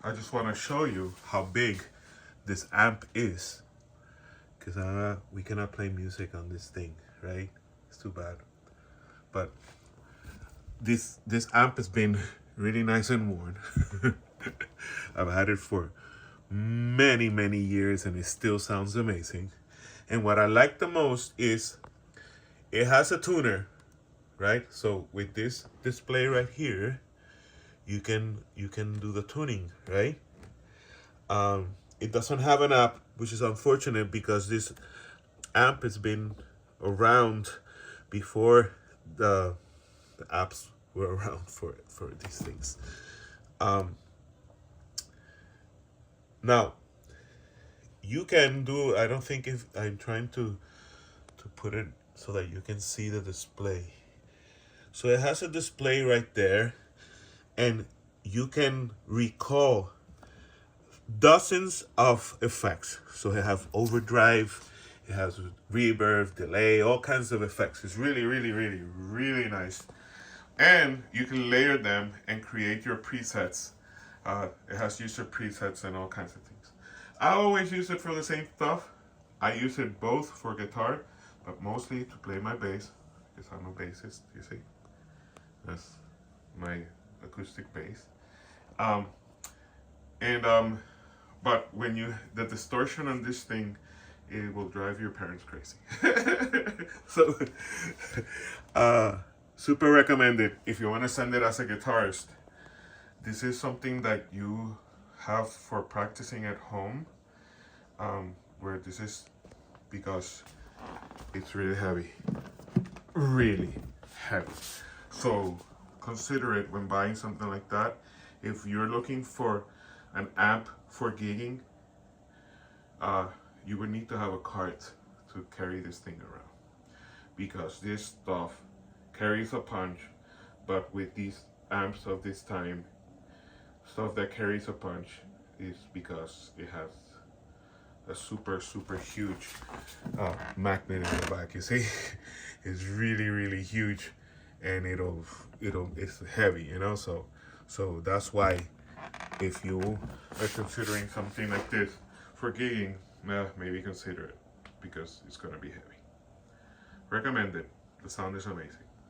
I just want to show you how big this amp is, because we cannot play music on this thing, right? It's too bad. But this amp has been really nice and worn. I've had it for many years and it still sounds amazing. And what I like the most is it has a tuner, right? So with this display right here, you can do the tuning, right? It doesn't have an app, which is unfortunate because this amp has been around before the apps were around for these things. Now you can do, I don't think, if I'm trying to put it so that you can see the display. So it has a display right there, and you can recall dozens of effects. So it have overdrive, it has reverb, delay, all kinds of effects. It's really nice. And you can layer them and create your presets. It has user presets and all kinds of things. I always use it for the same stuff. I use it both for guitar, but mostly to play my bass, because I'm a bassist, you see. That's my acoustic bass. But when the distortion on this thing, it will drive your parents crazy. So, super recommended if you want to send it as a guitarist. This is something that you have for practicing at home, where this is, because it's really heavy. So consider it when buying something like that. If you're looking for an amp for gigging, you would need to have a cart to carry this thing around, because this stuff carries a punch. But with these amps of this time, stuff that carries a punch is because it has a super huge magnet in the back. You see, it's really huge, and it's heavy, you know. So that's why, if you are considering something like this for gigging, maybe consider it, because it's gonna be heavy. Recommended. The sound is amazing.